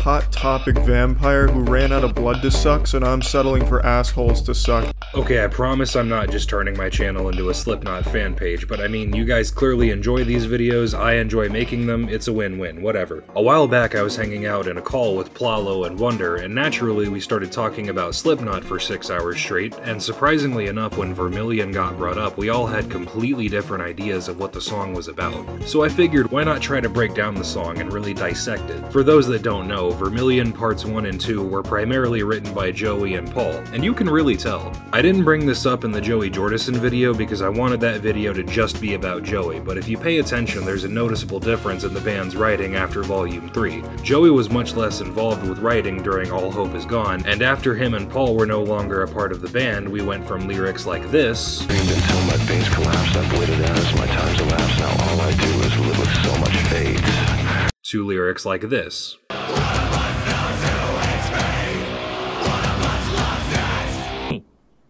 hot topic vampire who ran out of blood to suck, so now I'm settling for assholes to suck. Okay, I promise I'm not just turning my channel into a Slipknot fan page, but I mean, you guys clearly enjoy these videos, I enjoy making them, it's a win-win, whatever. A while back I was hanging out in a call with Plalo and Wonder, and naturally we started talking about Slipknot for 6 hours straight, and surprisingly enough when Vermilion got brought up, we all had completely different ideas of what the song was about. So I figured, why not try to break down the song and really dissect it? For those that don't know, Vermilion Parts 1 and 2 were primarily written by Joey and Paul, and you can really tell. I didn't bring this up in the Joey Jordison video because I wanted that video to just be about Joey, but if you pay attention there's a noticeable difference in the band's writing after Volume 3. Joey was much less involved with writing during All Hope Is Gone, and after him and Paul were no longer a part of the band, we went from lyrics like this Screamed until my veins collapsed, I bleeded as my time's elapsed, now all I do is live with so much fate. To lyrics like this.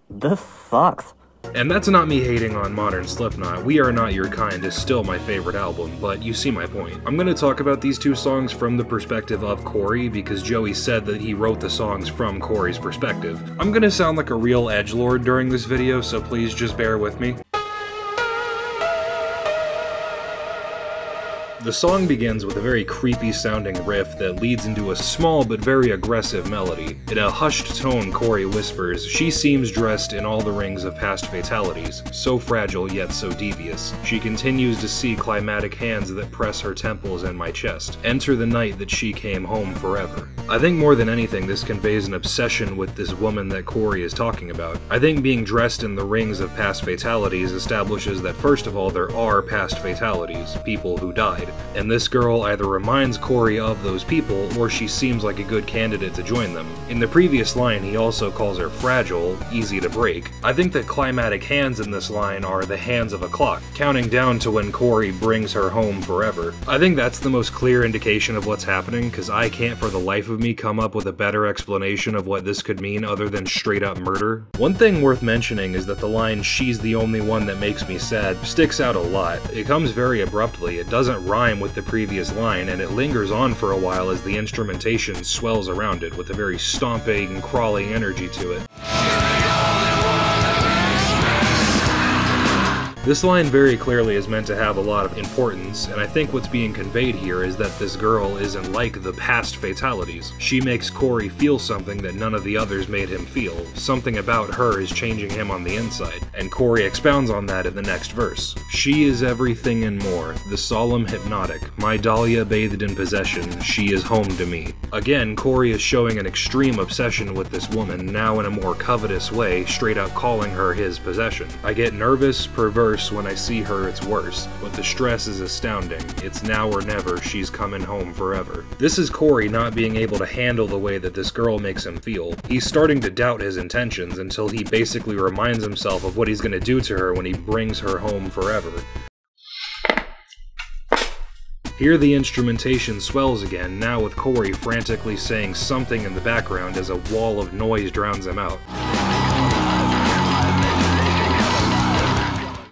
This sucks. And that's not me hating on modern Slipknot, We Are Not Your Kind is still my favorite album, but you see my point. I'm gonna talk about these two songs from the perspective of Corey because Joey said that he wrote the songs from Corey's perspective. I'm gonna sound like a real edgelord during this video, so please just bear with me. The song begins with a very creepy sounding riff that leads into a small but very aggressive melody. In a hushed tone, Corey whispers, "She seems dressed in all the rings of past fatalities, so fragile yet so devious. She continues to see climatic hands that press her temples and my chest. Enter the night that she came home forever." I think more than anything this conveys an obsession with this woman that Corey is talking about. I think being dressed in the rings of past fatalities establishes that first of all there are past fatalities, people who died. And this girl either reminds Corey of those people, or she seems like a good candidate to join them. In the previous line, he also calls her fragile, easy to break. I think the climatic hands in this line are the hands of a clock, counting down to when Corey brings her home forever. I think that's the most clear indication of what's happening, because I can't for the life of me come up with a better explanation of what this could mean other than straight up murder. One thing worth mentioning is that the line, "She's the only one that makes me sad," sticks out a lot. It comes very abruptly, it doesn't rhyme with the previous line, and it lingers on for a while as the instrumentation swells around it with a very stomping, crawling energy to it. This line very clearly is meant to have a lot of importance, and I think what's being conveyed here is that this girl isn't like the past fatalities. She makes Corey feel something that none of the others made him feel. Something about her is changing him on the inside, and Corey expounds on that in the next verse. "She is everything and more, the solemn hypnotic, my Dahlia bathed in possession, she is home to me." Again, Corey is showing an extreme obsession with this woman, now in a more covetous way, straight up calling her his possession. "I get nervous, perverse, when I see her it's worse, but the stress is astounding, it's now or never, she's coming home forever." This is Corey not being able to handle the way that this girl makes him feel. He's starting to doubt his intentions until he basically reminds himself of what he's gonna do to her when he brings her home forever. Here the instrumentation swells again, now with Corey frantically saying something in the background as a wall of noise drowns him out.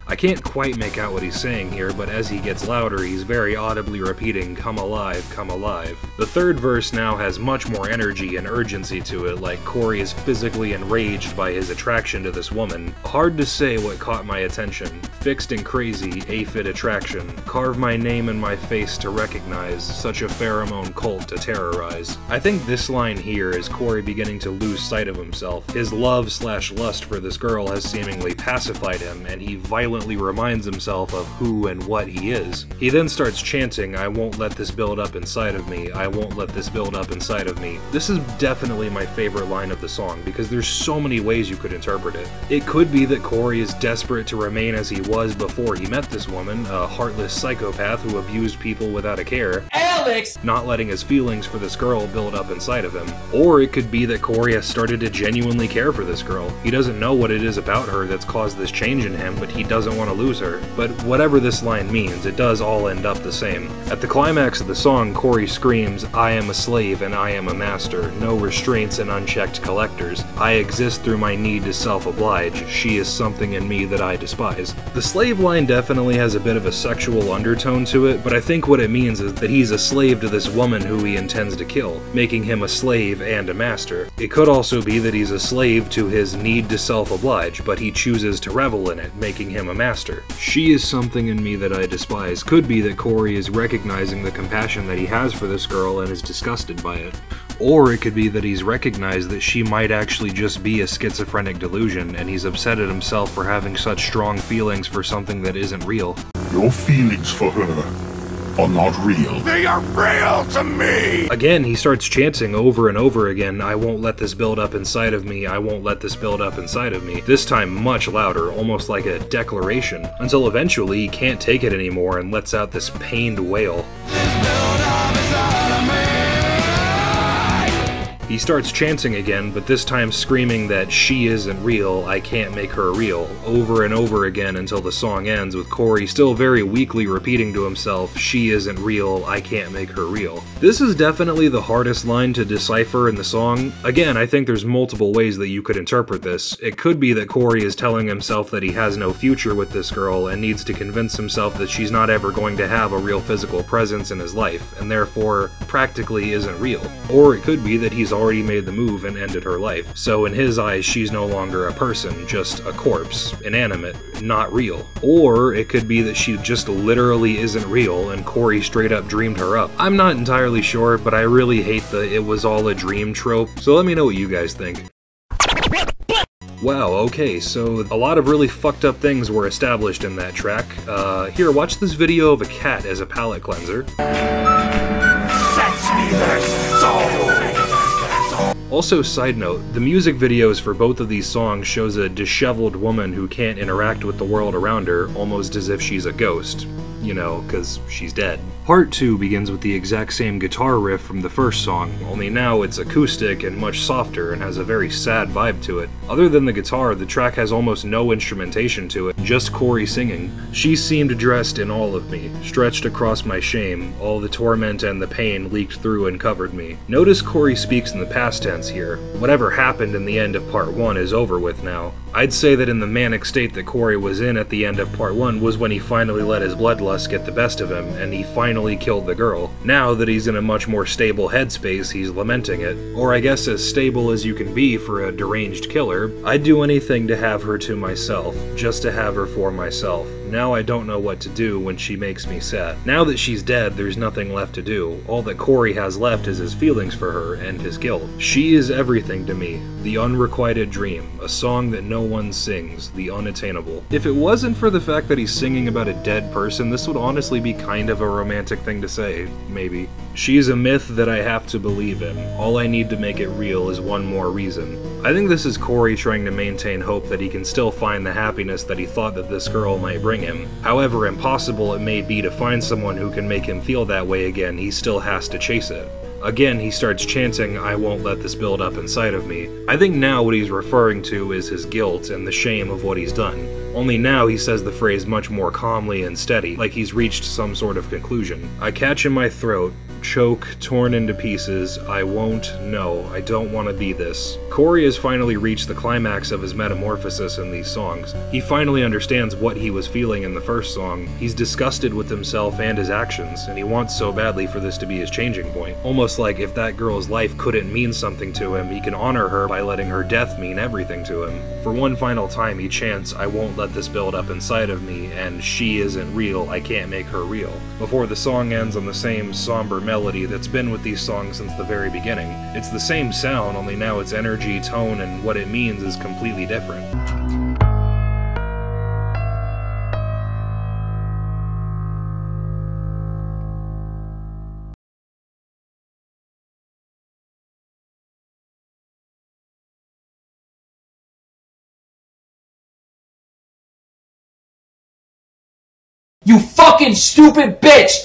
I can't quite make out what he's saying here, but as he gets louder, he's very audibly repeating, "Come alive, come alive." The third verse now has much more energy and urgency to it, like Corey is physically enraged by his attraction to this woman. Hard to say what caught my attention. Fixed and crazy, aphid attraction. Carve my name in my face to recognize, such a pheromone cult to terrorize. I think this line here is Corey beginning to lose sight of himself. His love/lust for this girl has seemingly pacified him, and he violently reminds himself of who and what he is. He then starts chanting, "I won't let this build up inside of me, I won't let this build up inside of me." This is definitely my favorite line of the song because there's so many ways you could interpret it. It could be that Corey is desperate to remain as he was before he met this woman, a heartless psychopath who abused people without a care, Alex! Not letting his feelings for this girl build up inside of him. Or it could be that Corey has started to genuinely care for this girl. He doesn't know what it is about her that's caused this change in him, but he doesn't want to lose her. But whatever this line means, it does all end up the same. At the climax of the song, Corey screams, "I am a slave and I am a master, no restraints and unchecked collectors. I exist through my need to self-oblige, she is something in me that I despise." The slave line definitely has a bit of a sexual undertone to it, but I think what it means is that he's a slave to this woman who he intends to kill, making him a slave and a master. It could also be that he's a slave to his need to self-oblige, but he chooses to revel in it, making him a master. She is something in me that I despise. Could be that Corey is recognizing the compassion that he has for this girl and is disgusted by it. Or it could be that he's recognized that she might actually just be a schizophrenic delusion, and he's upset at himself for having such strong feelings for something that isn't real. Your feelings for her are not real. They are real to me! Again, he starts chanting over and over again, "I won't let this build up inside of me, I won't let this build up inside of me." This time much louder, almost like a declaration, until eventually he can't take it anymore and lets out this pained wail. He starts chanting again, but this time screaming that she isn't real, I can't make her real, over and over again until the song ends with Corey still very weakly repeating to himself, she isn't real, I can't make her real. This is definitely the hardest line to decipher in the song. Again, I think there's multiple ways that you could interpret this. It could be that Corey is telling himself that he has no future with this girl and needs to convince himself that she's not ever going to have a real physical presence in his life, and therefore practically isn't real. Or it could be that he's already made the move and ended her life. So in his eyes, she's no longer a person, just a corpse, inanimate, not real. Or it could be that she just literally isn't real and Corey straight up dreamed her up. I'm not entirely sure, but I really hate the "it was all a dream" trope, so let me know what you guys think. Wow, okay, so a lot of really fucked up things were established in that track. Here, watch this video of a cat as a palate cleanser. Sets me their soul! Also, side note, the music videos for both of these songs shows a disheveled woman who can't interact with the world around her, almost as if she's a ghost. You know, cause she's dead. Part 2 begins with the exact same guitar riff from the first song, only now it's acoustic and much softer and has a very sad vibe to it. Other than the guitar, the track has almost no instrumentation to it, just Corey singing. She seemed dressed in all of me, stretched across my shame, all the torment and the pain leaked through and covered me. Notice Corey speaks in the past tense here. Whatever happened in the end of part 1 is over with now. I'd say that in the manic state that Corey was in at the end of part 1 was when he finally let his bloodlust get the best of him, and he finally killed the girl. Now that he's in a much more stable headspace, he's lamenting it. Or I guess as stable as you can be for a deranged killer. I'd do anything to have her to myself, just to have her for myself. Now I don't know what to do when she makes me sad. Now that she's dead, there's nothing left to do. All that Corey has left is his feelings for her and his guilt. She is everything to me. The unrequited dream. A song that no one sings. The unattainable. If it wasn't for the fact that he's singing about a dead person, this would honestly be kind of a romantic thing to say. Maybe. She's a myth that I have to believe in. All I need to make it real is one more reason. I think this is Corey trying to maintain hope that he can still find the happiness that he thought that this girl might bring him. However impossible it may be to find someone who can make him feel that way again, he still has to chase it. Again, he starts chanting, "I won't let this build up inside of me." I think now what he's referring to is his guilt and the shame of what he's done. Only now he says the phrase much more calmly and steady, like he's reached some sort of conclusion. I catch in my throat, choke, torn into pieces, I won't, no, I don't want to be this. Corey has finally reached the climax of his metamorphosis in these songs. He finally understands what he was feeling in the first song. He's disgusted with himself and his actions, and he wants so badly for this to be his changing point. Almost like if that girl's life couldn't mean something to him, he can honor her by letting her death mean everything to him. For one final time he chants, "I won't let this build up inside of me," and "she isn't real, I can't make her real," before the song ends on the same somber melody that's been with these songs since the very beginning. It's the same sound, only now its energy, tone, and what it means is completely different. You fucking stupid bitch!